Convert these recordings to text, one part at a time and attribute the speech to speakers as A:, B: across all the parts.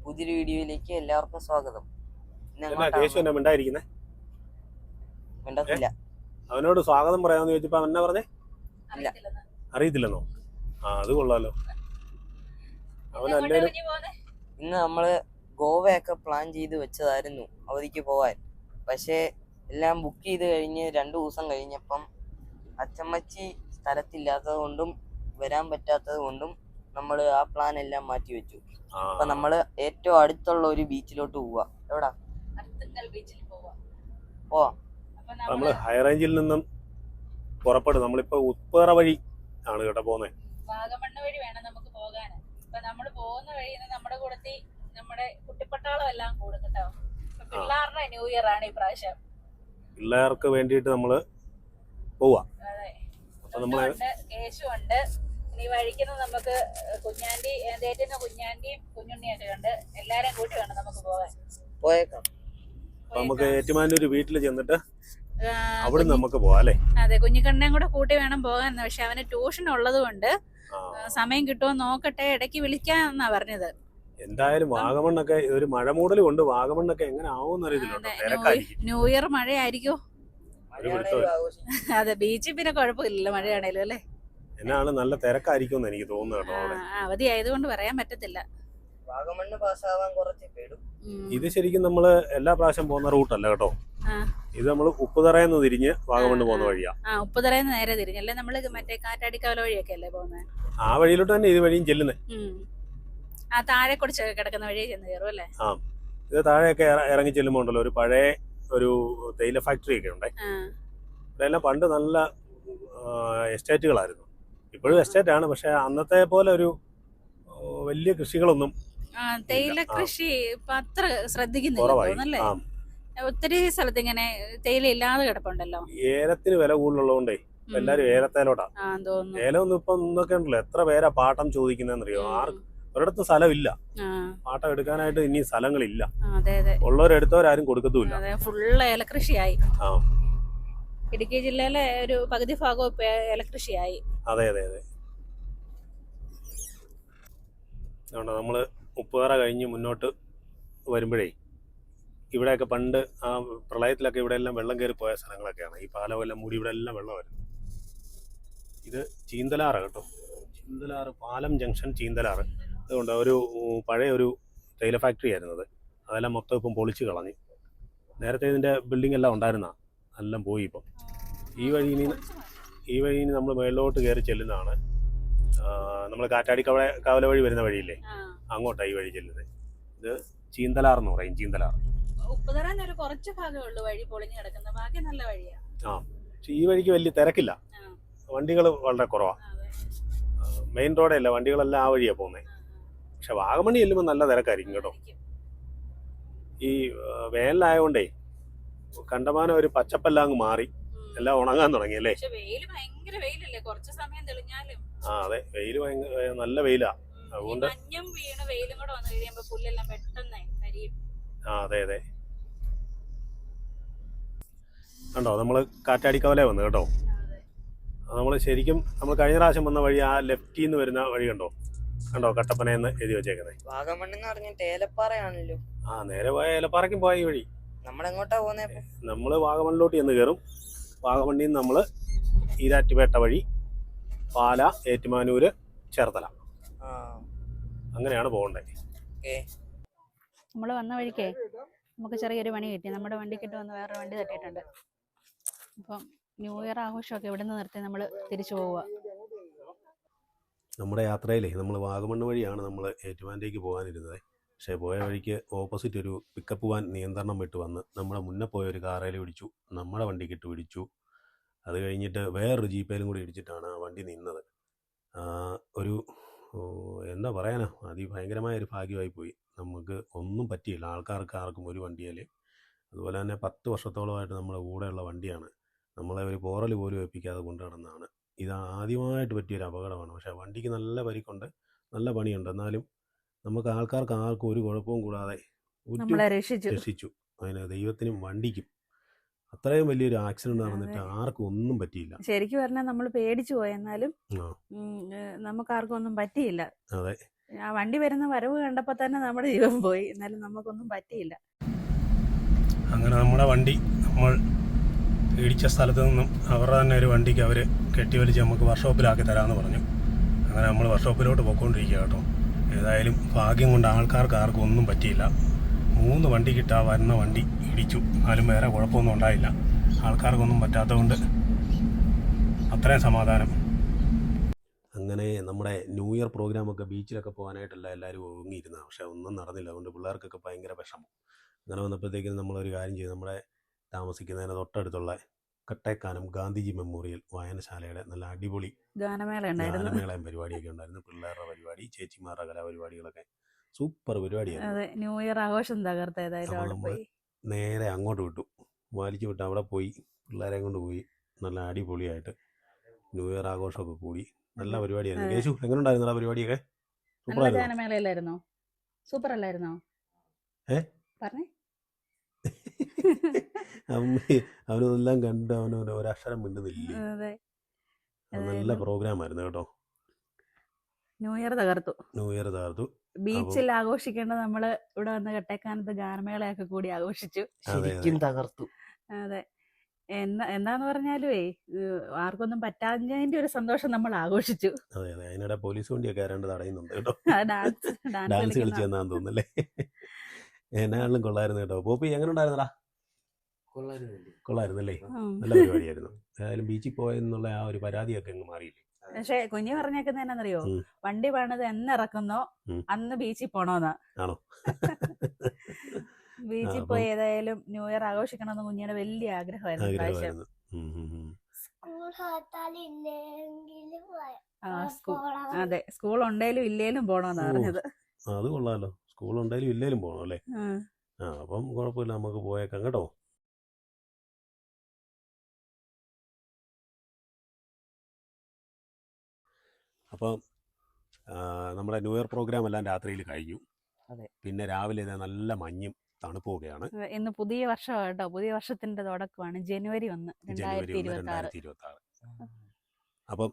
A: പുതിയൊരു വീഡിയോയിലേക്ക് എല്ലാവർക്കും സ്വാഗതം. മിണ്ടത്തില്ല.
B: അവനോട് സ്വാഗതം പറയാന്ന് ചോദിച്ചപ്പോ അവൻ എന്നാ പറഞ്ഞേ? അറിയത്തില്ലെന്നോ? അത് കൊള്ളാലോ. അവനല്ലേ
A: ഇന്ന് നമ്മള് ഗോവയൊക്കെ പ്ലാൻ ചെയ്ത് വെച്ചതായിരുന്നു അവധിക്ക് പോവാൻ. പക്ഷേ എല്ലാം ബുക്ക് ചെയ്ത് കഴിഞ്ഞ് 2 ദിവസം കഴിഞ്ഞപ്പം അച്ചമ്മച്ചി സ്ഥലത്തില്ലാത്തത് കൊണ്ടും വരാൻ പറ്റാത്തത് കൊണ്ടും നമ്മൾ ആ പ്ലാൻ എല്ലാം മാറ്റി വെച്ചു. അപ്പൊ നമ്മള് ഏറ്റവും അടുത്തുള്ള ഒരു ബീച്ചിലോട്ട് പോവാ. എവിടാ? പോവാം.
B: നമ്മള് ഹൈറേഞ്ചിൽ നിന്നും പുറപ്പെടും. നമ്മളിപ്പോ ഉപ്പേറ വഴി ആണ് കേട്ടോ പോകുന്നത്.
C: വാഗമണ്ണ് വഴി വേണം നമുക്ക് പോകാൻ. അപ്പൊ നമ്മള് പോകുന്ന വഴി നമ്മുടെ കൂടത്തി നമ്മുടെ കുട്ടിപ്പട്ടാളം എല്ലാം കൂടും കേട്ടോ. പിള്ളേരുടെ ന്യൂ ഇയർ ആണ് ഈ പ്രാവശ്യം.
B: പിള്ളേർക്ക് വേണ്ടിയിട്ട് നമ്മള് പോവാ.
C: അതെ, കേശുണ്ട്. ഇനി വഴിക്കുന്ന നമുക്ക് കുഞ്ഞാണ്ടി കുഞ്ഞാണ്ടിയും കുഞ്ഞുണ്ണിയൊക്കെ ഉണ്ട്. എല്ലാരും കൂട്ടി വേണം നമുക്ക് പോകാൻ.
A: പോയേക്കാം.
B: നമുക്ക് ഏറ്റുമാനൂര് വീട്ടിൽ ചെന്നിട്ട് അവിടെ നമുക്ക് പോവാം അല്ലേ?
C: അതെ, കുഞ്ഞിക്കണ്ണയും കൂടെ കൂട്ടി വേണം പോകാൻ. പക്ഷെ അവന് ട്യൂഷൻ ഉള്ളത് കൊണ്ട് സമയം കിട്ടുമോ നോക്കട്ടെ, ഇടയ്ക്ക് വിളിക്കാന്നാ പറഞ്ഞത്.
B: എന്തായാലും വാഗമണ്ണൊക്കെ ഒരു മഴ മൂടൽ കൊണ്ട് വാഗമണ്ണൊക്കെ എങ്ങനെ ആവുമെന്ന് അറിയത്തില്ല.
C: ന്യൂ ഇയർ മഴയായിരിക്കോ? അതെ, ബീച്ചിൽ പിന്നെ കുഴപ്പമില്ലല്ലോ മഴയാണേലും അല്ലേ?
B: എന്നാണ് നല്ല തിരക്കായിരിക്കും എനിക്ക് തോന്നുന്നു.
C: അവധി ആയതുകൊണ്ട് പറയാൻ പറ്റത്തില്ല.
A: വാഗമണ്ണ് പാസ്സാവാൻ കുറച്ച് പേടും.
B: ഇത് ശരിക്കും നമ്മള് എല്ലാ പ്രാവശ്യം പോകുന്ന റൂട്ടല്ല കേട്ടോ. ഇത് നമ്മള് ഉപ്പുതറയെന്ന് തിരിഞ്ഞ് വാഗമണ്ണ് പോകുന്ന വഴിയാ.
C: ഉപ്പുതറയെന്ന് നേരെ തിരിഞ്ഞല്ലേ നമ്മള് മറ്റേ കാറ്റാടിക്കാവല വഴിയൊക്കെ അല്ലേ പോകുന്നത്?
B: ആ വഴിയിലോട്ട് തന്നെ ഇത് വഴിയും ചെല്ലുന്നേ.
C: ആ താഴെ കുടിച്ചൊക്കെ കിടക്കുന്ന വഴിയെ ചെന്ന് കയറും അല്ലേ?
B: ഇത് താഴെയൊക്കെ ഇറങ്ങി ചെല്ലുമ്പോ ഉണ്ടല്ലോ ഒരു പഴയ ഒരു തേയില ഫാക്ടറി ഒക്കെ ഉണ്ടേ. ഇതെല്ലാം പണ്ട് നല്ല എസ്റ്റേറ്റുകളായിരുന്നു. ഇപ്പോഴും എസ്റ്റേറ്റ് ആണ്, പക്ഷെ അന്നത്തെ പോലെ ഒരു വലിയ കൃഷികളൊന്നും
C: തേയില കൃഷി ഇപ്പൊ അത്ര ശ്രദ്ധിക്കുന്നില്ല. ഒത്തിരി സ്ഥലത്ത് ഇങ്ങനെ തേയില ഇല്ലാതെ കിടപ്പുണ്ടല്ലോ.
B: ഏലത്തിന് വില കൂടുതലുള്ളതുകൊണ്ടേ എല്ലാരും ഏലത്തേലോട്ടാ. ഏലമൊന്നും ഇപ്പൊ ഇന്നൊക്കെ ഉണ്ടല്ലോ എത്ര പേരാ പാട്ടം ചോദിക്കുന്നറിയോ? ഒരിടത്തും സ്ഥലമില്ല, പാട്ടം എടുക്കാനായിട്ട് ഇനി സ്ഥലങ്ങളില്ല. ഉള്ളവരെടുത്തവരാരും കൊടുക്കത്തുമില്ല.
C: ഫുള്ള് ഏലകൃഷിയായി. ഇടുക്കി ജില്ലയിലെ ഒരു പകുതി ഭാഗവും ഏലകൃഷിയായി.
B: അതെ അതെ അതെ. അതുകൊണ്ട് നമ്മള് ഉപ്പുതറ കഴിഞ്ഞ് മുന്നോട്ട് വരുമ്പോഴേ ഇവിടെയൊക്കെ പണ്ട് ആ പ്രളയത്തിലൊക്കെ ഇവിടെ എല്ലാം വെള്ളം കയറി പോയ സ്ഥലങ്ങളൊക്കെയാണ്. ഈ പാലമെല്ലാം മൂടി ഇവിടെ എല്ലാം വെള്ളമായിരുന്നു. ഇത് ചീന്തലാറ് കേട്ടോ, ചീന്തലാറ് പാലം ജംഗ്ഷൻ ചീന്തലാറ്. അതുകൊണ്ട് ഒരു പഴയ ഒരു തേയില ഫാക്ടറി ആയിരുന്നത്. അതെല്ലാം മൊത്തം ഇപ്പം പൊളിച്ച് കളഞ്ഞു. നേരത്തെ ഇതിൻ്റെ ബിൽഡിംഗ് എല്ലാം ഉണ്ടായിരുന്ന എല്ലാം പോയി ഇപ്പം. ഈ വഴി നമ്മൾ മേളിലോട്ട് കയറി ചെല്ലുന്നതാണ്. നമ്മൾ കാറ്റാടിക്കാവല വഴി വരുന്ന വഴിയില്ലേ, അങ്ങോട്ടാണ് ഈ വഴി ചെല്ലുന്നത്. ഇത് ചീന്തലാറെന്ന് പറയും, ചീന്തലാറ്.
C: കുറച്ച് ഭാഗമേ ഉള്ളൂ വഴി പൊളിഞ്ഞു കിടക്കുന്നത്, ബാക്കി നല്ല വഴിയാ.
B: പക്ഷെ ഈ വഴിക്ക് വലിയ തിരക്കില്ല, വണ്ടികൾ വളരെ കുറവാണ്. മെയിൻ റോഡേ അല്ല, വണ്ടികളെല്ലാം ആ വഴിയാണ് പോകുന്നത്. പക്ഷെ വാഗമണ്ണി ചെല്ലുമ്പോൾ നല്ല തിരക്കായിരിക്കും കേട്ടോ. ഈ വേനലായതുകൊണ്ടേ കണ്ടമാനം ഒരു പച്ചപ്പെല്ലാം അങ്ങ് മാറി, എല്ലാം ഉണങ്ങാൻ തുടങ്ങിയല്ലേ? അതെ, വെയില് നല്ല വെയിലാ. അതുകൊണ്ട് അതെ അതെ. കണ്ടോ നമ്മള് കാറ്റാടിക്കവല വന്നു കേട്ടോ. നമ്മൾ ശരിക്കും നമ്മൾ കഴിഞ്ഞ പ്രാവശ്യം വന്ന വഴി ആ ലെഫ്റ്റിൽ നിന്ന് വരുന്ന വഴി കണ്ടോ കട്ടപ്പനയെന്ന് എഴുതി വെച്ചേക്കുന്നത്.
A: വാഗമണ്ണെന്ന് പറഞ്ഞിട്ട് ഏലപ്പാറയാണല്ലോ.
B: നേരെ പോയ ഏലപ്പാറയ്ക്കും പോയ ഈ വഴി.
A: നമ്മളെങ്ങോട്ടാ പോകുന്നേ?
B: നമ്മള് വാഗമണ്ണിലോട്ട് ചെന്ന് കയറും. വാഗമണ്ണിൽ നിന്ന് നമ്മള് ഈരാറ്റുപേട്ട വഴി പാല, ഏറ്റുമാനൂര്, ചേർത്തല, അങ്ങനെയാണ് പോകണ്ടേ.
C: നമ്മൾ വന്ന വഴിക്കേ നമുക്ക് ചെറിയൊരു പണി കിട്ടി. നമ്മുടെ വണ്ടിക്കിട്ട് വന്ന് വേറൊരു വണ്ടി തട്ടിയിട്ടുണ്ട്. അപ്പം ന്യൂ ഇയർ ആഘോഷമൊക്കെ ഇവിടെ നിന്ന് നിർത്തി നമ്മൾ തിരിച്ചു പോവുക.
B: നമ്മുടെ യാത്രയിലേ നമ്മൾ വാഗമണ്ണ് വഴിയാണ് നമ്മൾ ഏറ്റുമാനൂരേക്ക് പോകാനിരുന്നത്. പക്ഷേ പോയ വഴിക്ക് ഓപ്പോസിറ്റ് ഒരു പിക്കപ്പ് വാൻ നിയന്ത്രണം വിട്ട് വന്ന് നമ്മുടെ മുന്നേ പോയ ഒരു കാറേൽ ഇടിച്ചു, നമ്മുടെ വണ്ടിക്കിട്ട് ഇടിച്ചു. അത് കഴിഞ്ഞിട്ട് വേറൊരു ജീപ്പേലും കൂടി ഇടിച്ചിട്ടാണ് ആ വണ്ടി നിന്നത്. ഒരു എന്താ പറയാനാ, അതിഭയങ്കരമായ ഒരു ഭാഗ്യമായി പോയി. നമുക്ക് ഒന്നും പറ്റിയില്ല, ആർക്കും ഒരു വണ്ടിയിൽ. അതുപോലെ തന്നെ 10 വർഷത്തോളമായിട്ട് നമ്മുടെ കൂടെയുള്ള വണ്ടിയാണ്. നമ്മളെ ഒരു പോറൽ പോലും ഏൽപ്പിക്കാതെ കൊണ്ടു നടന്നതാണ്. ഇത് ആദ്യമായിട്ട് പറ്റിയൊരു അപകടമാണ്. പക്ഷേ വണ്ടിക്ക് നല്ല പരിക്കുണ്ട്, നല്ല പണിയുണ്ട്. എന്നാലും നമുക്ക് ആർക്കും ഒരു കുഴപ്പവും കൂടാതെ രക്ഷിച്ചു. അതിന് ദൈവത്തിനും വണ്ടിക്കും. അത്രയും വലിയൊരു ആക്സിഡന്റ് നടന്നിട്ട് ആർക്കും ഒന്നും പറ്റിയില്ല.
C: ശരിക്കും പറഞ്ഞാൽ നമ്മൾ പേടിച്ചു പോയി, എന്നാലും നമുക്ക് ആർക്കും ഒന്നും പറ്റിയില്ല.
B: അതെ,
C: ആ വണ്ടി വരുന്ന വരവ് കണ്ടപ്പോൾ തന്നെ നമ്മുടെ ജീവൻ പോയി. എന്നാലും നമുക്കൊന്നും പറ്റിയില്ല.
B: അങ്ങനെ നമ്മുടെ വണ്ടി നമ്മൾ ഇടിച്ച സ്ഥലത്ത് നിന്നും അവരുടെ തന്നെ ഒരു വണ്ടിക്ക് അവർ കെട്ടിവലിച്ച് നമുക്ക് വർക്ക്ഷോപ്പിലാക്കി തരാമെന്ന് പറഞ്ഞു. അങ്ങനെ നമ്മൾ വർക്ക്ഷോപ്പിലോട്ട് പോയിക്കൊണ്ടിരിക്കുക കേട്ടോ. ഏതായാലും ഭാഗ്യം കൊണ്ട് ആൾക്കാർക്ക് ആർക്കും ഒന്നും പറ്റിയില്ല. 3 വണ്ടിക്കിട്ട് ആ വരുന്ന വണ്ടി ഇടിച്ചു. എന്നാലും വേറെ കുഴപ്പമൊന്നും ഉണ്ടായില്ല. ആൾക്കാർക്കൊന്നും പറ്റാത്തതുകൊണ്ട് അത്രയും സമാധാനം. അങ്ങനെ നമ്മുടെ ന്യൂ ഇയർ പ്രോഗ്രാമൊക്കെ ബീച്ചിലൊക്കെ പോകാനായിട്ടല്ല എല്ലാവരും ഒതുങ്ങിയിരുന്നത്. പക്ഷേ ഒന്നും നടന്നില്ല. അതുകൊണ്ട് പിള്ളേർക്കൊക്കെ ഭയങ്കര വിഷമം. അങ്ങനെ വന്നപ്പോഴത്തേക്കും നമ്മളൊരു കാര്യം ചെയ്തു. നമ്മുടെ താമസിക്കുന്നതിന് തൊട്ടടുത്തുള്ള കട്ടേക്കാനം ഗാന്ധിജി മെമ്മോറിയൽ വായനശാലയുടെ നല്ല അടിപൊളി ഗാനമേളയും പരിപാടിയൊക്കെ ഉണ്ടായിരുന്നു. പിള്ളേരുടെ പരിപാടി, ചേച്ചിമാരുടെ കലാപരിപാടികളൊക്കെ സൂപ്പർ പരിപാടിയായിരുന്നു.
C: ന്യൂ ഇയർ ആഘോഷം തകർത്തേതായാലും അവിടെ
B: നമ്മൾ
C: പോയി.
B: നേരെ അങ്ങോട്ട് വിട്ടു, വലിച്ചു വിട്ട് അവിടെ പോയി പിള്ളേരെ കൊണ്ട് പോയി നല്ല അടിപൊളിയായിട്ട് ന്യൂ ഇയർ ആഘോഷമൊക്കെ കൂടി. നല്ല പരിപാടിയായിരുന്നു. കേശു എങ്ങനെ ആ പരിപാടിയൊക്കെ?
C: നല്ല ഗാനമേളയിലായിരുന്നോ? സൂപ്പർ അല്ലായിരുന്നോ? പറഞ്ഞേ.
B: അവനെല്ലാം കണ്ട് അവന് ഒരക്ഷരം മിണ്ടുന്നില്ല. നല്ല പ്രോഗ്രാം ആയിരുന്നു കേട്ടോ.
C: ന്യൂ ഇയർ തകർത്തു. ബീച്ചിൽ ആഘോഷിക്കേണ്ട നമ്മള് ഇവിടെ വന്ന് കട്ടേക്കാനത്ത് ഗാനമേളയൊക്കെ കൂടി ആഘോഷിച്ചു.
A: ശരിക്കും തകർത്തു.
C: അതെ. എന്താന്ന് പറഞ്ഞാലുവേ ആർക്കൊന്നും പറ്റാഞ്ഞതിന്റെ ഒരു സന്തോഷം നമ്മൾ ആഘോഷിച്ചു.
B: അതെ അതെ. അതിനിടെ പോലീസ് വണ്ടിയൊക്കെ ആരാണ്ട് തടയുന്നുണ്ട് കേട്ടോ.
C: ഡാൻസ്
B: കളിച്ചെന്നാന്ന് തോന്നുന്നല്ലേ. എന്നാളും കൊള്ളായിരുന്നു കേട്ടോ. പോപ്പി എങ്ങനെ ഉണ്ടായിരുന്നടാ? കൊള്ളായിരുന്നല്ലേ. നല്ല പരിപാടിയായിരുന്നു. ഏതായാലും ബീച്ചിൽ പോയെന്നുള്ള ആ ഒരു പരാതിയൊക്കെ അങ്ങ് മാറിയില്ലേ.
C: പക്ഷെ കുഞ്ഞു പറഞ്ഞേക്കുന്ന എന്നാന്നറിയോ, വണ്ടി പണിത് എന്നിറക്കുന്നോ അന്ന് ബീച്ചിൽ പോണോന്ന്.
B: ആണോ?
C: ബീച്ചിൽ പോയി ഏതായാലും ന്യൂ ഇയർ ആഘോഷിക്കണമെന്ന് കുഞ്ഞിയുടെ വലിയ ആഗ്രഹമായിരുന്നു. അതെ, സ്കൂൾ ഉണ്ടേലും ഇല്ലേലും പോണോന്ന് പറഞ്ഞത്.
B: അത് കൊള്ളാലോ. സ്കൂൾ ഉണ്ടേലും ഇല്ലേലും പോകണം അല്ലേ? അപ്പം കുഴപ്പമില്ല, നമുക്ക് പോയേക്കാം കേട്ടോ. അപ്പം നമ്മുടെ ന്യൂ ഇയർ പ്രോഗ്രാം എല്ലാം രാത്രിയിൽ കഴിഞ്ഞു. പിന്നെ രാവിലെ നല്ല മഞ്ഞും തണുപ്പൊക്കെയാണ്.
C: ഇന്ന് പുതിയ വർഷമാണ് കേട്ടോ. പുതിയ വർഷത്തിന്റെ തുടക്കമാണ്. ജനുവരി 1, 2026.
B: അപ്പം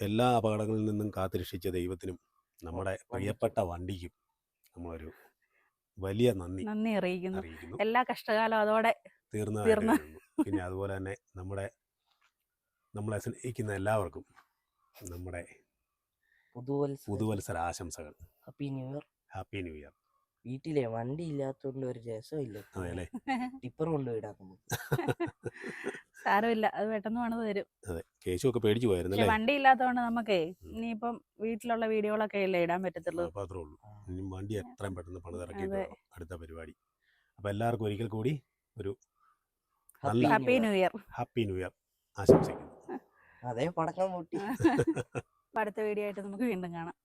B: എല്ലാ അപകടങ്ങളിൽ നിന്നും കാത്തുരക്ഷിച്ച ദൈവത്തിനും നമ്മുടെ പ്രിയപ്പെട്ട വണ്ടിക്കും നമ്മളൊരു വലിയ നന്ദി
C: അറിയിക്കുന്നു. എല്ലാ കഷ്ടകാലം അതോടെ തീർന്നു.
B: പിന്നെ അതുപോലെ തന്നെ നമ്മളെ സ്നേഹിക്കുന്ന എല്ലാവർക്കും നമ്മുടെ പുതുവത്സര ആശംസകൾ. Happy new year.
A: വീട്ടിലെ വണ്ടി ഇല്ലാത്തോണ്ട് ഒരു രസമില്ല. ടിപ്പർ കൊണ്ടുപോയിടാം.
C: സാരമില്ല, അത് പെട്ടെന്ന് പണിത് തരും.
B: അതെ, കേശു ഒക്കെ പേടിച്ചു പോയിരുന്നു.
C: വണ്ടി ഇല്ലാത്തതുകൊണ്ട് നമുക്കേ ഇനിയിപ്പം വീട്ടിലുള്ള വീഡിയോകളൊക്കെ അല്ലേ ഇടാൻ പറ്റത്തുള്ളൂ.
B: അത്രേ ഉള്ളൂ. ഇനി വണ്ടി എത്രയും പെട്ടെന്ന് പണിതിറക്കിയിട്ട് അടുത്ത പരിപാടി. അപ്പൊ എല്ലാവർക്കും ഒരിക്കൽ കൂടി ഒരു
C: ഹാപ്പി ന്യൂ ഇയർ
B: ആശംസിക്കുന്നു.
A: അതേ പടക്കം പൊട്ടി.
C: അടുത്ത വീഡിയോ ആയിട്ട് നമുക്ക് വീണ്ടും കാണാം.